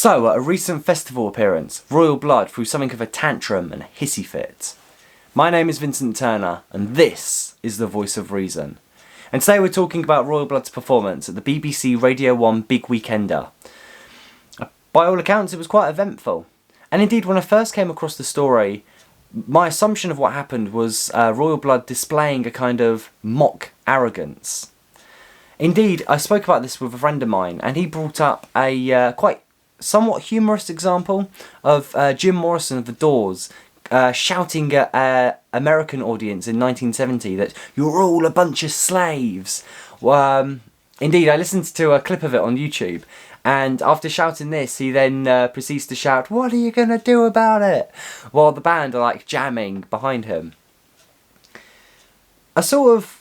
So, at a recent festival appearance, Royal Blood threw something of a tantrum and a hissy fit. My name is Vincent Turner, and this is the Voice of Reason. And today we're talking about Royal Blood's performance at the BBC Radio 1 Big Weekender. By all accounts, it was quite eventful. And indeed, when I first came across the story, my assumption of what happened was Royal Blood displaying a kind of mock arrogance. Indeed, I spoke about this with a friend of mine, and he brought up a quite somewhat humorous example of Jim Morrison of The Doors shouting at an American audience in 1970 that you're all a bunch of slaves. Indeed, I listened to a clip of it on YouTube, and after shouting this, he then proceeds to shout, "What are you going to do about it?" while the band are like jamming behind him. A sort of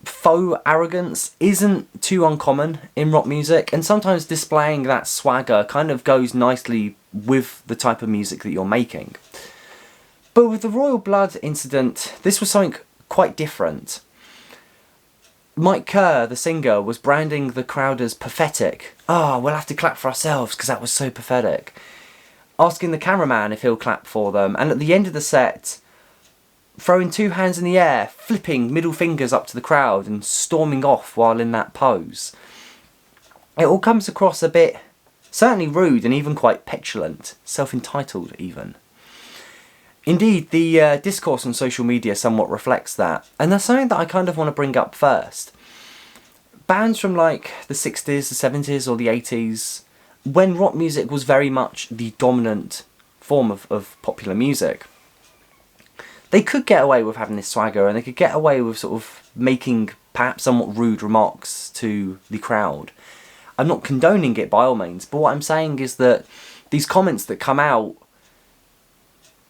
faux arrogance isn't too uncommon in rock music, and sometimes displaying that swagger kind of goes nicely with the type of music that you're making. But with the Royal Blood incident, this was something quite different. Mike Kerr, the singer, was branding the crowd as pathetic. We'll have to clap for ourselves because that was so pathetic. Asking the cameraman if he'll clap for them, and at the end of the set, throwing two hands in the air, flipping middle fingers up to the crowd and storming off while in that pose. It all comes across a bit, certainly rude and even quite petulant, self-entitled even. Indeed, the discourse on social media somewhat reflects that, and that's something that I kind of want to bring up first. Bands from like the 60s, the 70s or the 80s, when rock music was very much the dominant form of popular music, they could get away with having this swagger, and they could get away with sort of making perhaps somewhat rude remarks to the crowd. I'm not condoning it by all means, but what I'm saying is that these comments that come out,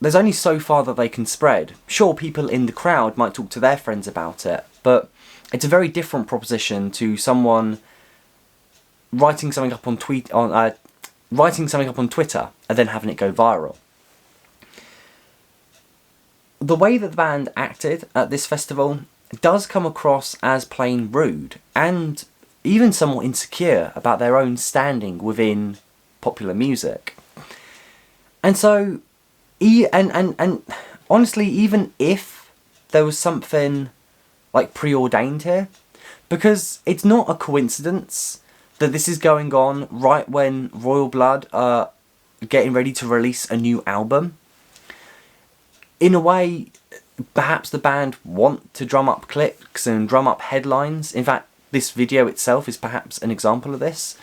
there's only so far that they can spread. Sure, people in the crowd might talk to their friends about it, but it's a very different proposition to someone writing something up on Twitter and then having it go viral. The way that the band acted at this festival does come across as plain rude and even somewhat insecure about their own standing within popular music. And so, and honestly, even if there was something like preordained here, because it's not a coincidence that this is going on right when Royal Blood are getting ready to release a new album. In a way, perhaps the band want to drum up clicks and drum up headlines. In fact, this video itself is perhaps an example of this.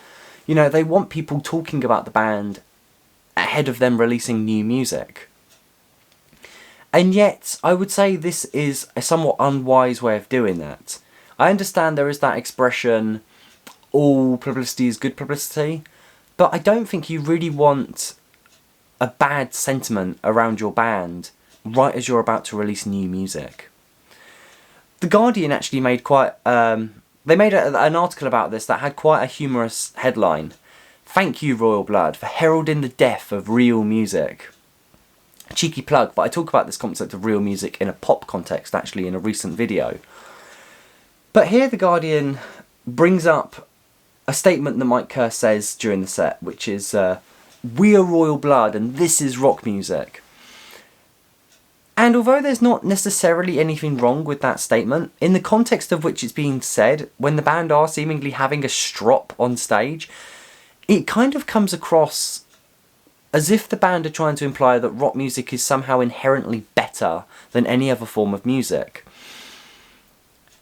You know, they want people talking about the band ahead of them releasing new music. And yet, I would say this is a somewhat unwise way of doing that. I understand there is that expression, all publicity is good publicity, but I don't think you really want a bad sentiment around your band right as you're about to release new music. The Guardian actually made quite... they made an article about this that had quite a humorous headline. "Thank you, Royal Blood, for heralding the death of real music." A cheeky plug, but I talk about this concept of real music in a pop context actually in a recent video. But here the Guardian brings up a statement that Mike Kerr says during the set, which is, "We are Royal Blood and this is rock music." And although there's not necessarily anything wrong with that statement, in the context of which it's being said, when the band are seemingly having a strop on stage, it kind of comes across as if the band are trying to imply that rock music is somehow inherently better than any other form of music.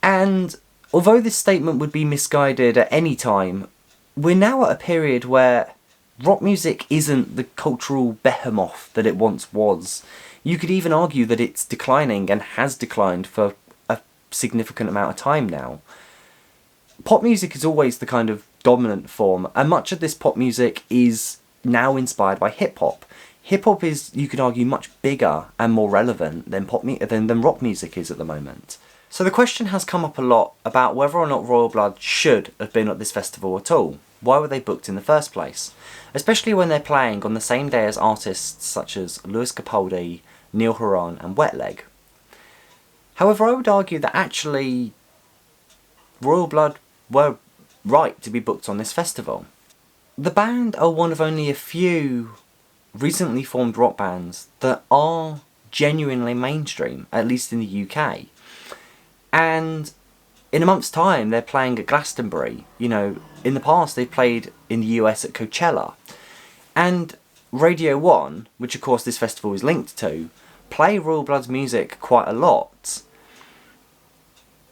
And although this statement would be misguided at any time, we're now at a period where rock music isn't the cultural behemoth that it once was. You could even argue that it's declining and has declined for a significant amount of time now. Pop music is always the kind of dominant form, and much of this pop music is now inspired by hip-hop. Hip-hop is, you could argue, much bigger and more relevant than than rock music is at the moment. So the question has come up a lot about whether or not Royal Blood should have been at this festival at all. Why were they booked in the first place? Especially when they're playing on the same day as artists such as Lewis Capaldi, Neil Horan and Wet Leg. However, I would argue that actually Royal Blood were right to be booked on this festival. the band are one of only a few recently formed rock bands that are genuinely mainstream, at least in the UK. And in a month's time, they're playing at Glastonbury. You know, in the past, they've played in the US at Coachella. And Radio 1, which of course this festival is linked to, play Royal Blood's music quite a lot.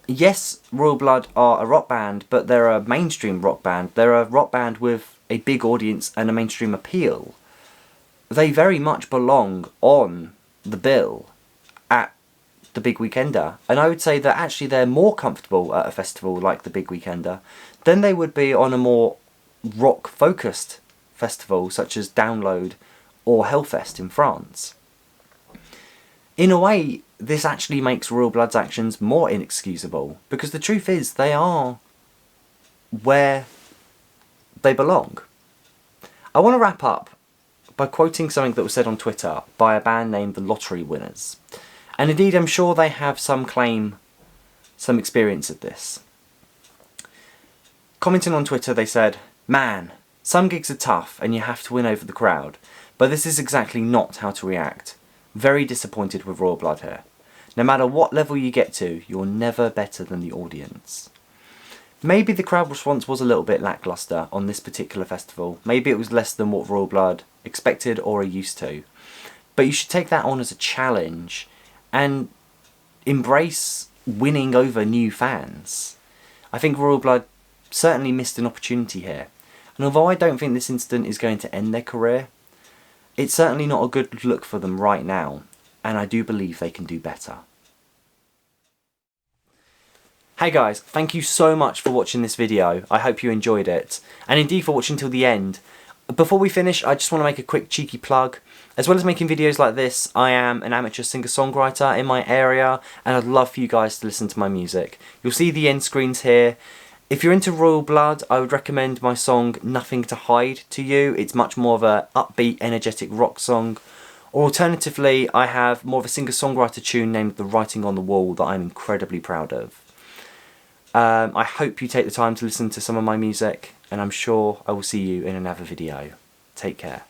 Yes, Royal Blood are a rock band, but they're a mainstream rock band. They're a rock band with a big audience and a mainstream appeal. They very much belong on the bill at the Big Weekender, and I would say that actually they're more comfortable at a festival like the Big Weekender than they would be on a more rock-focused festival such as Download or Hellfest in France. In a way, this actually makes Royal Blood's actions more inexcusable, because the truth is they are where they belong. I want to wrap up by quoting something that was said on Twitter by a band named the Lottery Winners. And indeed, I'm sure they have some experience of this. Commenting on Twitter, they said, "Man, some gigs are tough and you have to win over the crowd, but this is exactly not how to react. Very disappointed with Royal Blood here. No matter what level you get to, you're never better than the audience." Maybe the crowd response was a little bit lacklustre on this particular festival. Maybe it was less than what Royal Blood expected or are used to. But you should take that on as a challenge and embrace winning over new fans. I think Royal Blood certainly missed an opportunity here. And although I don't think this incident is going to end their career, it's certainly not a good look for them right now. And I do believe they can do better. Hey guys, thank you so much for watching this video. I hope you enjoyed it. And indeed for watching till the end. Before we finish, I just want to make a quick cheeky plug. As well as making videos like this, I am an amateur singer-songwriter in my area, and I'd love for you guys to listen to my music. You'll see the end screens here. If you're into Royal Blood, I would recommend my song Nothing to Hide to you. It's much more of a upbeat, energetic rock song. Or alternatively, I have more of a singer-songwriter tune named The Writing on the Wall that I'm incredibly proud of. I hope you take the time to listen to some of my music, and I'm sure I will see you in another video. Take care.